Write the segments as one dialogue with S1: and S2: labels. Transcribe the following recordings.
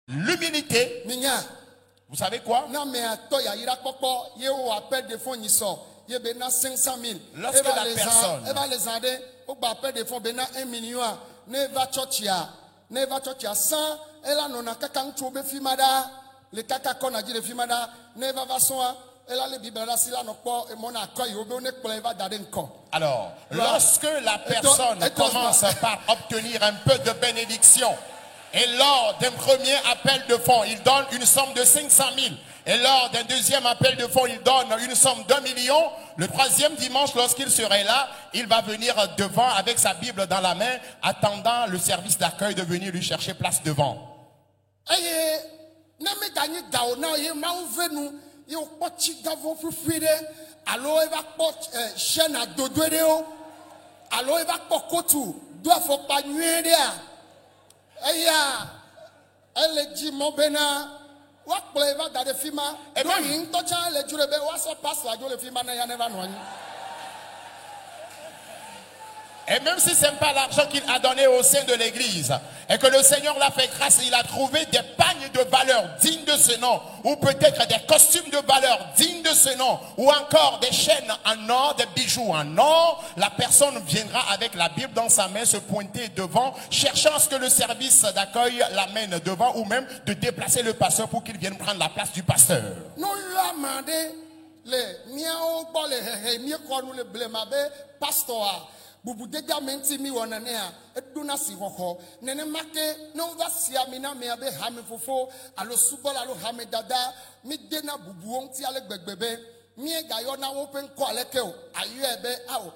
S1: L'humilité, vous savez quoi? Lorsque la personne alors, lorsque la personne commence par obtenir un peu de bénédiction, et lors d'un premier appel de fonds, il donne une somme de 500 000. Et lors d'un deuxième appel de fonds, il donne une somme d'1 million. Le troisième dimanche, lorsqu'il serait là, il va venir devant avec sa Bible dans la main, attendant le service d'accueil de venir lui chercher place devant. Et même si ce n'est pas l'argent qu'il a donné au sein de l'église, et que le Seigneur l'a fait grâce, il a trouvé des pagnes de valeur dignes de ce nom, ou peut-être des costumes de valeur dignes de ce nom, ou encore des chaînes en or, des bijoux en or, la personne viendra avec la Bible dans sa main se pointer devant, cherchant à ce que le service d'accueil l'amène devant, ou même de déplacer le pasteur pour qu'il vienne prendre la place du pasteur.
S2: Bubu deja menti mi wonanea eduna si hoko nene make no va si amina me abe hame fofo alo subol alo hame dada mi dena bubu onti ale gbegbebe mi e ga yo na wo pe nko aleke o ayu ebe awo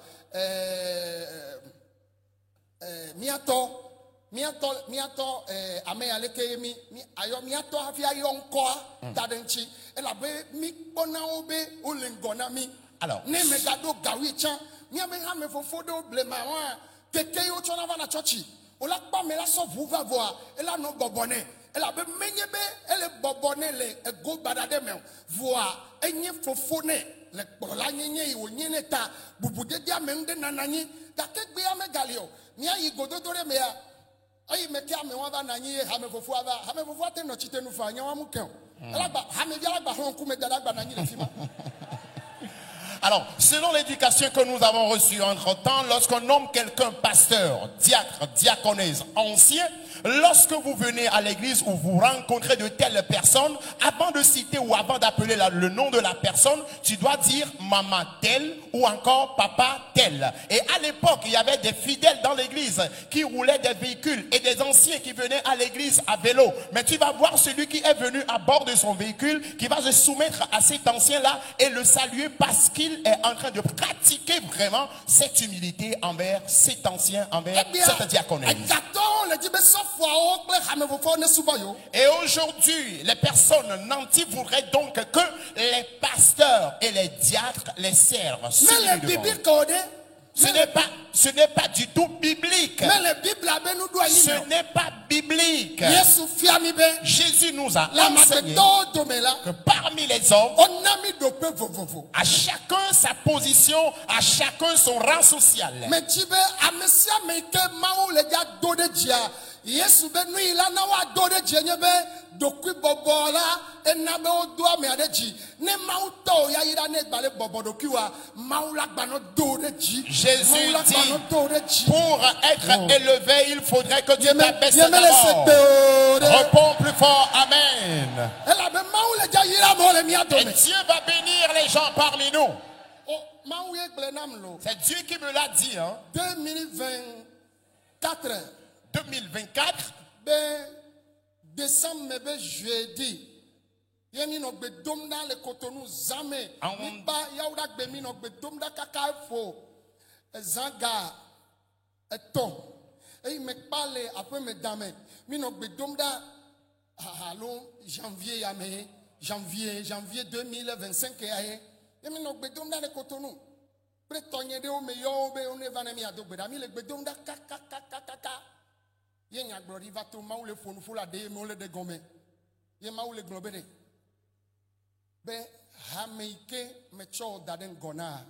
S2: miato ame aleke mi ayo miato hafi ayo nko dadenchi ela be mi bona obe olengona mi
S1: alors
S2: ne me gado gawi chan mi ame hame fofo do blema wa keke yo chona va na churchi ola pa me la so vuva voa ela no bobone ela be menyebe ele bobone le ego badade me voa enye fofo ne le pola nyenye yi onyene ta bubude dia me nde nananyi da kegbe ame galio mi ayi gododore me ya ayi me kia me wa ba nanyi hame fofo ate no chite nu fa nya wa mu ken ela ba hame dia ba hon ku me dada gba nanyi le fima.
S1: Alors, selon l'éducation que nous avons reçue entre-temps, lorsqu'on nomme quelqu'un pasteur, diacre, diaconesse, ancien, lorsque vous venez à l'église ou vous rencontrez de telles personnes, avant de citer ou avant d'appeler le nom de la personne, tu dois dire maman tel ou encore papa tel. Et à l'époque, il y avait des fidèles dans l'église qui roulaient des véhicules et des anciens qui venaient à l'église à vélo. Mais tu vas voir celui qui est venu à bord de son véhicule, qui va se soumettre à cet ancien-là et le saluer parce qu'il est en train de pratiquer vraiment cette humilité envers cet ancien, envers cette diaconesse. Et aujourd'hui, les personnes nantis voudraient donc que les pasteurs et les diacres les servent. Ce n'est pas du tout biblique. Ce n'est pas biblique. Jésus nous a enseigné que parmi les hommes, à chacun sa position, à chacun son rang social.
S2: Yesu be nu ila na wa do de jenyebe dokui bobola enabe odua me adeji ne mauto ya ira ne gbale bobo dokui wa maula gbano do de ji.
S1: Jésus dit pour être élevé il faudrait que tu t'abaisses d'abord. Réponds plus fort amen. Et Dieu va bénir les gens parmi nous. C'est Dieu qui me l'a dit 2024
S2: ben décembre be jeudi yemi no gbe dom dans le Cotonou zame mi ba yawda gbe mi no gbe dom da kaka fo zanga eton e me parle après me dame mi no gbe dom da allons janvier 2025 yemi no gbe dom dans le Cotonou prétonye de o me yo be on va na mi adogbe da mi le gbe dom da kaka yenya glori va to maule fonu fula de mole de gome ye maule globere be hameike mecho daden gona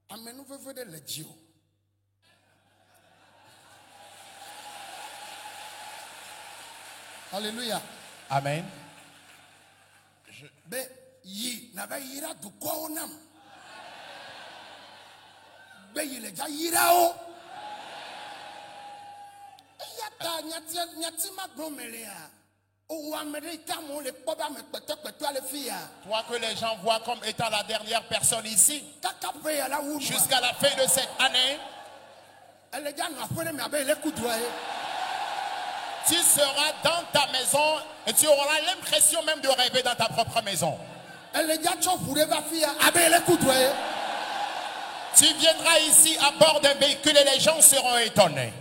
S2: amenu veve de legio. Alléluia.
S1: Amen.
S2: Be yi na ba yira du ko nam. Be yi le ja yira o. Yata nyati maglomelia. O Américain mon le poba me peut-être les filles.
S1: Toi que les gens voient comme étant la dernière personne ici.
S2: Jusqu'à
S1: la fin de cette année. Tu seras dans ta maison et tu auras l'impression même de rêver dans ta propre maison. Tu viendras ici à bord d'un véhicule et les gens seront étonnés.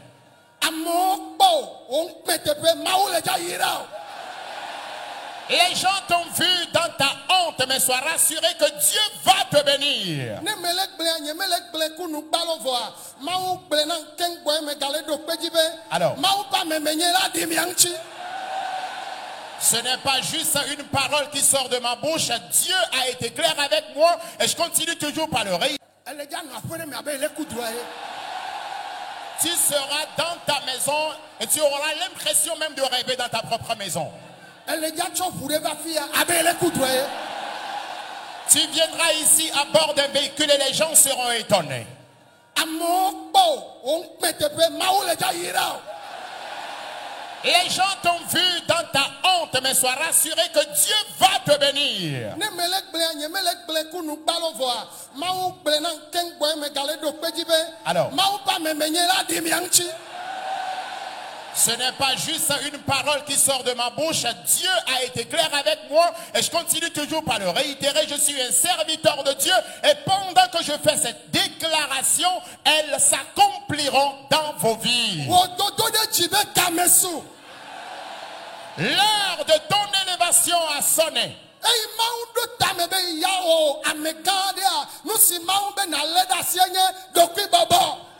S1: Les gens t'ont vu dans ta honte, mais sois rassuré que Dieu va te bénir. Alors, ce n'est pas juste une parole qui sort de ma bouche. Dieu a été clair avec moi et je continue toujours par le réciter. Tu seras dans ta maison et tu auras l'impression même de rêver dans ta propre maison. Tu viendras ici à bord d'un véhicule et les gens seront étonnés. Les gens t'ont vu dans ta honte, mais sois rassuré que Dieu va te bénir. Alors, ce n'est pas juste une parole qui sort de ma bouche. Dieu a été clair avec moi et je continue toujours par le réitérer. Je suis un serviteur de Dieu et pendant que je fais cette déclaration, elles s'accompliront dans vos vies. L'heure de ton élévation a sonné.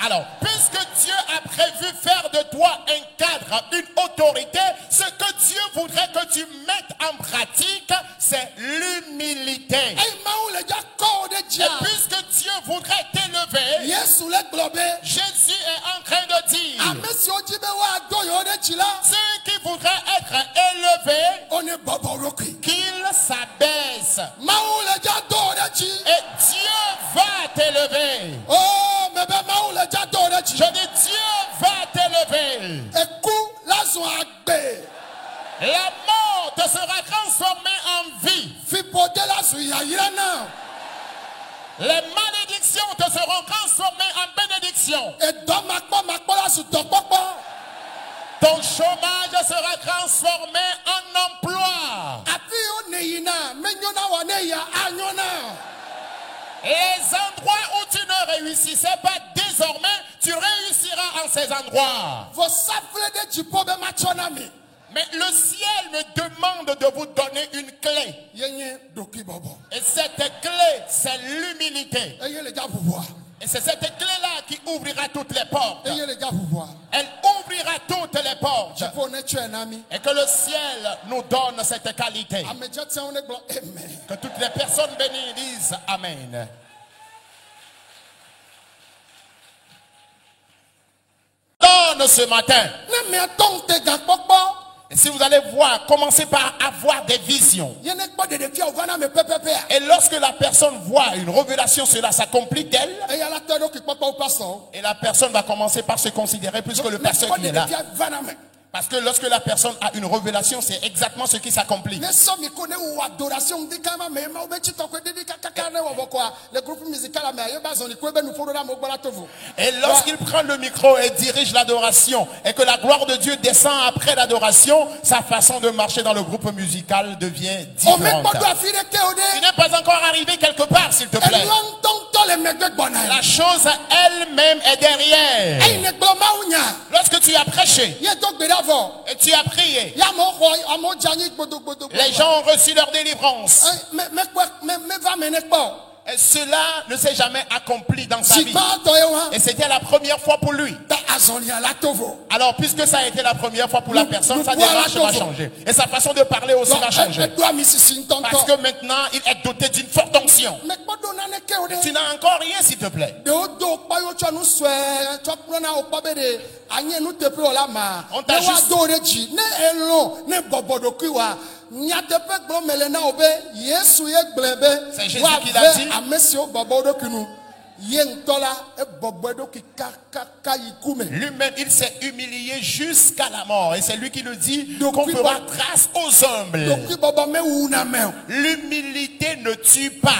S1: Alors, puisque Dieu a prévu faire de toi un cadre, une autorité, ce que Dieu voudrait que tu mettes en pratique, c'est l'humilité. Et puisque Dieu voudrait t'élever, Jésus est en train de dire, ceux qui voudraient être élevés, qu'ils s'abaissent. Et Dieu va t'élever. Je dis Dieu va t'élever. La mort te sera transformée en vie. Les malédictions te seront transformées en bénédictions. Ton chômage sera transformé en emploi. Les endroits où tu ne réussissais pas désormais, tu réussiras en ces endroits. Mais le ciel me demande de vous donner une clé. Et cette clé, c'est l'humilité. Et c'est cette clé-là qui ouvrira toutes les portes. Elle ouvrira toutes les portes. Et que le ciel nous donne cette qualité. Que toutes les personnes bénies disent Amen. Donne ce matin. Et si vous allez voir, commencez par avoir des visions. Et lorsque la personne voit une révélation, cela s'accomplit d'elle. Et la personne va commencer par se considérer plus que le personne qui est là. Parce que lorsque la personne a une révélation, c'est exactement ce qui s'accomplit. Et lorsqu'il prend le micro et dirige l'adoration, et que la gloire de Dieu descend après l'adoration, sa façon de marcher dans le groupe musical devient différente. Tu n'es pas encore arrivé quelque part, s'il te plaît. La chose elle-même est derrière. Lorsque tu as prêché, et tu as prié, les gens ont reçu leur délivrance. Et cela ne s'est jamais accompli dans sa vie.
S2: Sipa toyewa.
S1: Et c'était la première fois pour lui.
S2: Ta azonia la tovo.
S1: Alors, puisque ça a été la première fois pour la personne, sa
S2: nous
S1: démarche
S2: voilà
S1: va changer. Et sa façon de parler aussi va changer. Parce que maintenant, il est doté d'une forte onction.
S2: Mais pas donner que ode.
S1: Tu n'as encore rien, s'il te plaît.
S2: De odo pa yo cho nous swe, cho prona o pa bede, anye nous te pe ola ma.
S1: On t'a juste-
S2: do reji, ne elon, ne bobodo kiwa. Nya te pe gbo melena obe, Yesu ye gblebe.
S1: C'est Jésus qui l'a dit.
S2: Amesio bobodo kinu. Yentola e bobodo ki ka yikume.
S1: Lui-même, il s'est humilié jusqu'à la mort. Et c'est lui qui le dit
S2: Donc,
S1: qu'on
S2: oui,
S1: fera
S2: bon.
S1: grâce aux humbles.
S2: Donc bobo me una me.
S1: L'humilité ne tue pas.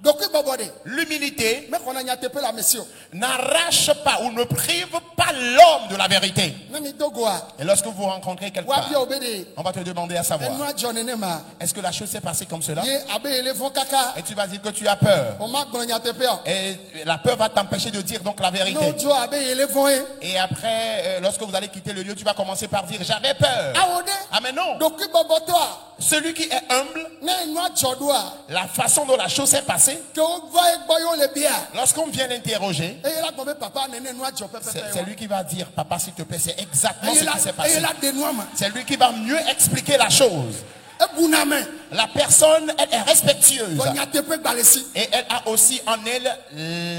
S2: Donc bobode.
S1: L'humilité
S2: Mais qu'on a nya te pe la monsieur.
S1: n'arrache pas ou ne prive pas l'homme de la vérité.
S2: Nami dogoa.
S1: Et lorsque vous rencontrez quelqu'un,
S2: Wa bi obede.
S1: on va te demander à savoir,
S2: Enwa jonene ma.
S1: est-ce que la chose s'est passée comme cela?
S2: Ye abe elefon kaka.
S1: Et tu vas dire que tu as peur.
S2: On m'a gagné te pe.
S1: Et la peur va t'empêcher de dire donc la vérité.
S2: No jo abe elefon e.
S1: Et après, lorsque vous allez quitter le lieu, tu vas commencer par dire, j'avais peur.
S2: Awode.
S1: Ah mais non.
S2: Donc bobotoa.
S1: Celui qui est humble,
S2: Ne enwa jodoa.
S1: la façon dont la chose s'est passée,
S2: Que on va e gboyo le bia.
S1: lorsqu'on vient l'interroger,
S2: Et la gombe papa nene enwa jo pepe.
S1: c'est lui qui va dire, papa s'il te plaît, c'est exactement
S2: Et
S1: ce qui s'est
S2: la
S1: passé.
S2: de noama.
S1: C'est lui qui va mieux expliquer la chose.
S2: E buname.
S1: La personne, elle est respectueuse.
S2: Gagné te pe balesi.
S1: Et elle a aussi en elle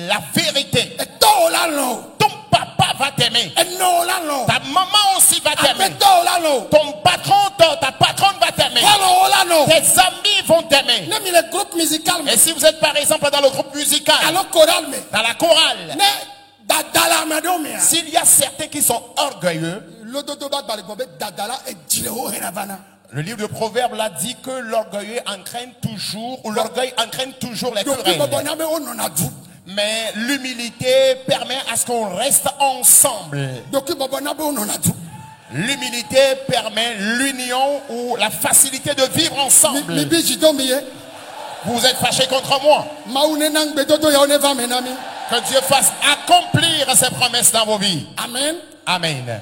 S1: la vérité.
S2: E to la lo.
S1: Ton papa va t'aimer.
S2: E no la lo.
S1: Ta maman aussi va
S2: Ape
S1: t'aimer.
S2: to la lo.
S1: Ton patron, ta patronne va t'aimer.
S2: Follow la lo.
S1: Tes amis vont t'aimer.
S2: Ne mi le groupe musical.
S1: Et si vous êtes par exemple dans le groupe musical,
S2: Alors choral me.
S1: dans la chorale,
S2: Ne dadala me do me.
S1: s'il y a certains qui sont orgueilleux,
S2: Lododo ba bale gombe dadala e jileo heravana.
S1: le livre de Proverbes l'a dit que l'orgueilleux entraîne toujours, ou l'orgueil entraîne toujours les
S2: Donc
S1: querelles.
S2: bobonya me on a dou.
S1: Mais l'humilité permet à ce qu'on reste ensemble.
S2: Donc bobonya me on a dou.
S1: L'humilité permet l'union ou la facilité de vivre ensemble.
S2: Mi bi jido mi ye.
S1: Vous êtes fâchés contre moi.
S2: Maune nang bedodo ya one va menami.
S1: Que Dieu fasse accomplir ses promesses dans vos vies.
S2: Amen.
S1: Amen.